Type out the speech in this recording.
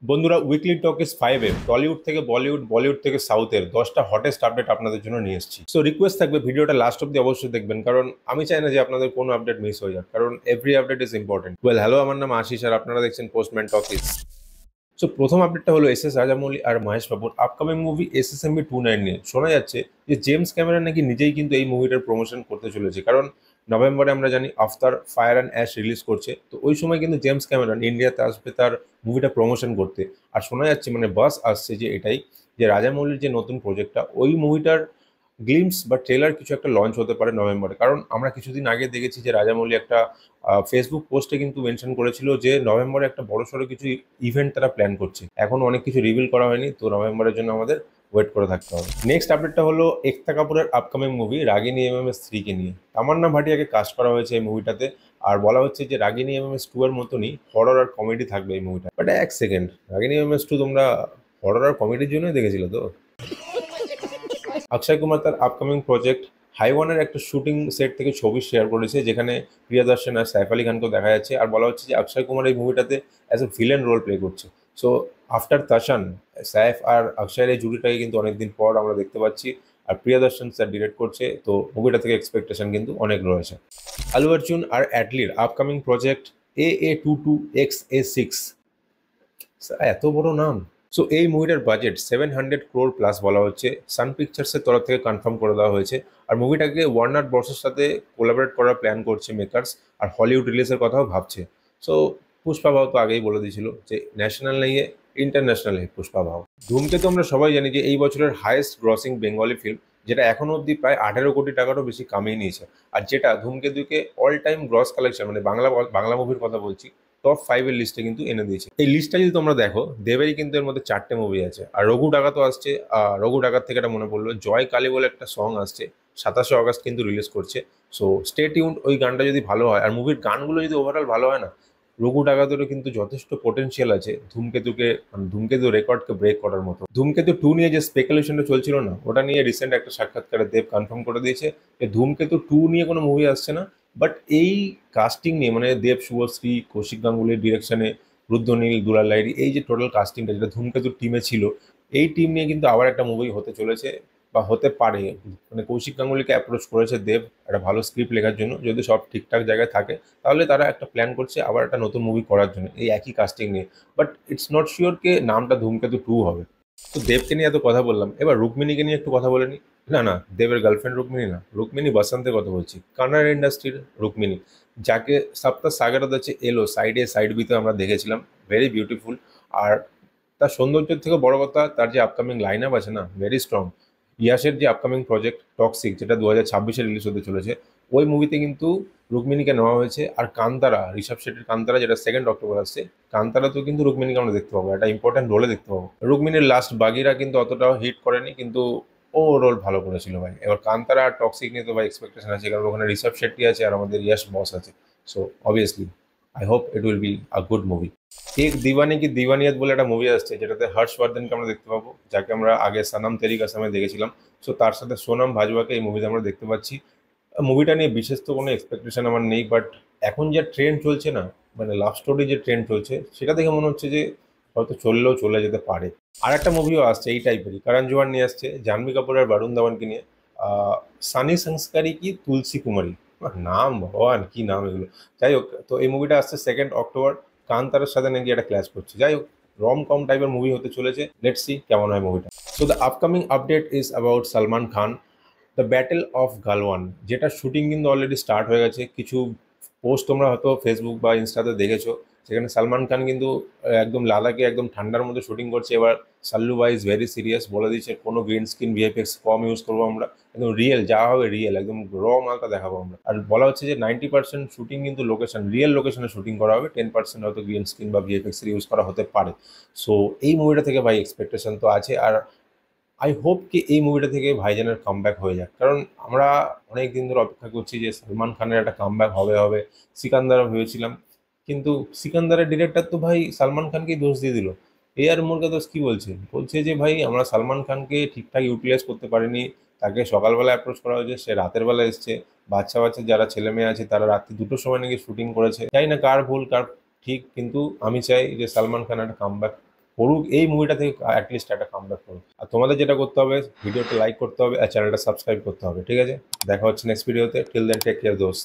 বন্ধুরা, উইকলি টক ইস 5 টলিউড থেকে বলিউড, বলিউড থেকে সাউথের 10টা হটেস্ট আপডেট আপনাদের জন্য নিয়ে এসেছি। সো রিকোয়েস্ট থাকবে ভিডিওটা লাস্ট অব্দি অবশ্যই দেখবেন, কারণ আমি চাই না যে আপনাদের কোনো আপডেট মিস হয়ে যাক, কারণ every update is important. Well, hello, আমার নাম আশিস আর আপনারা দেখছেন পোস্টম্যান টকিজ। সো প্রথম আপডেটটা হলো এস রাজামৌলি আর মহেশ বাবুর আপকামিং মুভি SSMB29 নিয়ে। শোনা যাচ্ছে যে জেমস ক্যামেরন নাকি নিজেই কিন্তু এই মুভিটার প্রমোশন করতে চলেছে, কারণ নভেম্বরে আমরা জানি after fire and ash release করছে। তো ওই সময় কিন্তু জেমস ক্যামেরন ইন্ডিয়াতে আসবে তার মুভিটা প্রমোশন করতে। আর শোনা যাচ্ছে, মানে বাস আসছে যে এটাই, যে রাজামৌলির যে নতুন প্রজেক্টটা, ওই মুভিটার গ্লিমস বা ট্রেলার কিছু একটা লঞ্চ হতে পারে নভেম্বরে। কারণ আমরা কিছুদিন আগে দেখেছি যে রাজামৌলি একটা ফেসবুক পোস্টে কিন্তু মেনশন করেছিল যে নভেম্বরে একটা বড়সড় কিছু ইভেন্ট তারা প্ল্যান করছে। এখন অনেক কিছু রিভিল করা হয়নি, তো নভেম্বরের জন্য আমাদের ওয়েট করে থাকতে হবে। নেক্সট আপডেটটা হলো একতা কাপুরের আপকামিং মুভি রাগিনী MMS 3 কে নিয়ে। তামান্না ভাটিয়াকে কাস্ট করা হয়েছে এই মুভিটাতে। আর বলা হচ্ছে যে রাগিনী MMS 2 এর মতনই হরর আর কমেডি থাকবে এই মুভিটা। বাট এক সেকেন্ড, রাগিনী MMS 2 তোমরা হরর আর কমেডির জন্যই দেখেছিল তো? অক্ষয় কুমার তার আপকামিং প্রজেক্ট হাইওয়ানের একটা শুটিং সেট থেকে ছবি শেয়ার করেছে, যেখানে প্রিয়াদর্শন আর সাইফ আলী খানকেও দেখা যাচ্ছে। আর বলা হচ্ছে যে অক্ষয় কুমার এই মুভিটাতে as a villain role play করছে। সো আফটার তাশান, সাইফ আর অক্ষয়ের এই জুটিটাকে কিন্তু অনেকদিন পর আমরা দেখতে পাচ্ছি। আর প্রিয়াদর্শন স্যার ডিরেক্ট করছে, তো মুভিটা থেকে এক্সপেকটেশন কিন্তু অনেক রয়েছে। আলু অর্জুন আর অ্যাটলির আপকামিং প্রজেক্ট AA22XA6। এত বড় নাম! সো এই মুভিটার বাজেট 700 crore প্লাস বলা হচ্ছে। সান পিকচার্সের তরফ থেকে কনফার্ম করে দেওয়া হয়েছে। আর মুভিটাকে ওয়ার্নার ব্রসের সাথে কোলাবরেট করার প্ল্যান করছে মেকার্স। আর হলিউড রিলিজের কথাও ভাবছে। সো পুষ্পা ভাও তো আগেই বলে দিয়েছিল যে ন্যাশনাল নেই, ইন্টারন্যাশনাল হে পুষ্পা ভাও। ধূমকেতু আমরা সবাই জানি যে এই বছরের হাইয়েস্ট গ্রসিং বেঙ্গলি ফিল্ম, যেটা এখনো অবধি প্রায় 18 কোটি টাকারও বেশি কামিয়ে নিয়েছে। আর যেটা ধূমকেতুকে অল টাইম গ্রস কালেকশন, মানে বাংলা বাংলা মুভির কথা বলছি, টপ 5 এর লিস্টে কিন্তু এনে দিয়েছে। এই লিস্টটা যদি তোমরা দেখো, দেবেরই কিন্তু এর মধ্যে 4টে মুভি আছে। আর রঘু ডাকাতও আসছে। রঘু ডাকাত থেকে এটা মনে পড়লো, জয় কালী বলে একটা সং আসছে, 27শে অগাস্ট কিন্তু রিলিজ করছে। So stay tuned. ওই গানটা যদি ভালো হয় আর মুভির গানগুলো যদি ওভারঅল ভালো হয় না, রঘু ডাকাতেরও কিন্তু যথেষ্ট পোটেনশিয়াল আছে ধূমকেতুকে, মানে ধূমকেতু রেকর্ডকে ব্রেক করার মতো। ধূমকেতু 2 নিয়ে যে স্পেকুলেশনটা চলছিল না, ওটা নিয়ে রিসেন্ট একটা সাক্ষাৎকারে দেব কনফার্ম করে দিয়েছে যে ধূমকেতু 2 নিয়ে কোনো মুভি আসছে না। বাট এই কাস্টিং নিয়ে, মানে দেব, শুভশ্রী, কৌশিক গাঙ্গুলির ডিরেকশনে, রুদ্রনীল, দুলাল লাহিড়ী, এই যে টোটাল কাস্টিংটা যেটা ধূমকেতুর টিমে ছিল, এই টিম নিয়ে কিন্তু আবার একটা মুভি হতে চলেছে বা হতে পারে। মানে কৌশিক গাঙ্গুলিকে অ্যাপ্রোচ করেছে দেব একটা ভালো স্ক্রিপ্ট লেখার জন্য। যদি সব ঠিকঠাক জায়গায় থাকে, তাহলে তারা একটা প্ল্যান করছে আবার একটা নতুন মুভি করার জন্য এই একই কাস্টিং নিয়ে। বাট ইটস নট শিওর কে নামটা ধূমকেতু 2 হবে। তো দেবকে নিয়ে এত কথা বললাম, এবার রুক্মিণীকে নিয়ে একটু কথা বলে নি। না না, দেবের গার্লফ্রেন্ড রুক্মিণী না, রুক্মিণী বসন্তের কথা বলছি, কান্নাড়া ইন্ডাস্ট্রির রুক্মিণী, যাকে সপ্তাহ সাগরত আছে এলো সাইড এ সাইড বিতে আমরা দেখেছিলাম। Very beautiful. আর তার সৌন্দর্যের থেকে বড় কথা, তার যে আপকামিং লাইন আপ আছে না, ভেরি স্ট্রং। ইয়াসের যে আপকামিং প্রজেক্ট টক্সিক, যেটা 2026-এ রিলিজ হতে চলেছে, ওই মুভিতে কিন্তু রুক্মিণীকে নেওয়া হয়েছে। আর কান্তারা, ঋষভ শেট্টির কান্তারা, যেটা 2 অক্টোবর আসছে, কান্তারাতেও কিন্তু রুক্মিণীকে আমরা দেখতে পাবো, একটা ইম্পর্টেন্ট রোলে দেখতে পাবো। রুক্মিণীর লাস্ট বাগিরা কিন্তু অতটাও হিট করেনি, কিন্তু ও রোল ভালো করেছিল ভাই। এবার কান্তারা আর টক্সিক নিয়ে তো ভাই এক্সপেকটেশন আছে, কারণ ওখানে ঋষভ শেট্টি আছে আর আমাদের ইয়াশ বস আছে। So obviously I hope it will be a good movie. এক দিওয়ানি কি দিওয়ানিয়ত বলে একটা মুভি আসছে, যেটাতে হর্ষবর্ধনকে আমরা দেখতে পাবো, যাকে আমরা আগে সনম তেরি কসমে দেখেছিলাম। সো তার সাথে সোনম ভাজওয়াকে এই মুভিতে আমরা দেখতে পাচ্ছি। মুভিটা নিয়ে বিশেষ তো কোনো এক্সপেকটেশন আমার নেই, বাট এখন যা ট্রেন্ড চলছে না, মানে লাভ স্টোরি যে ট্রেন্ড চলছে, সেটা দেখে মনে হচ্ছে যে হয়তো চললেও চলে যেতে পারে। আর একটা মুভিও আসছে এই টাইপেরই, কারণ জোহার নিয়ে আসছে জাহ্নবী কাপুর আর বরুণ ধাওয়ানকে নিয়ে। সানি সংস্কারি কি তুলসী কুমারী, নাম ভগবান কি নাম এগুলো! যাই হোক, তো এই মুভিটা আসছে 2 অক্টোবর। কান্তারার সাথে নাকি একটা ক্লাস করছে। যাই হোক, রম কম টাইপের মুভি হতে চলেছে। লেটস সি কেমন হয় মুভিটা। So the upcoming update is about Salman Khan, the battle of Galwan, যেটা শুটিং কিন্তু অলরেডি স্টার্ট হয়ে গেছে। কিছু পোস্ট তোমরা হয়তো ফেসবুক বা ইনস্টাতে দেখেছো, সেখানে সালমান খান কিন্তু একদম লাদাখে একদম ঠান্ডার মধ্যে শুটিং করছে। এবার সাল্লু ভাই ইজ ভেরি সিরিয়াস, বলে দিচ্ছে কোনো গ্রিন স্ক্রিন VFX কম ইউজ করবো আমরা, একদম রিয়েল যা হবে রিয়েল, একদম র মালটা দেখাবো আমরা। আর বলা হচ্ছে যে 90% শুটিং কিন্তু লোকেশন, রিয়েল লোকেশনে শুটিং করা হবে, 10% হয়তো গ্রিন স্ক্রিন বা VFX এর ইউজ করা হতে পারে। সো এই মুভিটা থেকে ভাই এক্সপেকটেশন তো আছে। আর আই হোপ কি এই মুভিটা থেকে ভাইজানের কামব্যাক হয়ে যাক, কারণ আমরা অনেক দিন ধরে অপেক্ষা করছি যে সলমান খানের একটা কামব্যাক হবে হবে। সিকান্দারও ভেবেছিলাম, কিন্তু সিকান্দারের ডিরেক্টর তো ভাই সালমান খানকেই দোষ দিয়ে দিল। আর মুরগাদোস কি বলছে, বলছে যে ভাই আমরা সালমান খানকে ঠিকঠাক ইউটিলাইজ করতে পারিনি। তাকে সকালবেলা অ্যাপ্রোচ করা হয়েছে, সে রাতের বেলা এসছে। বাচ্চা বাচ্চা যারা ছেলে মেয়ে আছে, তারা রাত্রি 2টোর সময় নাকি শুটিং করেছে। জানি না কার ভুল কার ঠিক, কিন্তু আমি চাই যে সালমান খান একটা কামব্যাক করুক, এই মুভিটা থেকে অ্যাটলিস্ট একটা কামব্যাক করুক। আর তোমাদের যেটা করতে হবে, ভিডিওটা লাইক করতে হবে আর চ্যানেলটা সাবস্ক্রাইব করতে হবে, ঠিক আছে? দেখা হচ্ছে নেক্সট ভিডিওতে। টিল দেন টেক কেয়ার দোস্ত।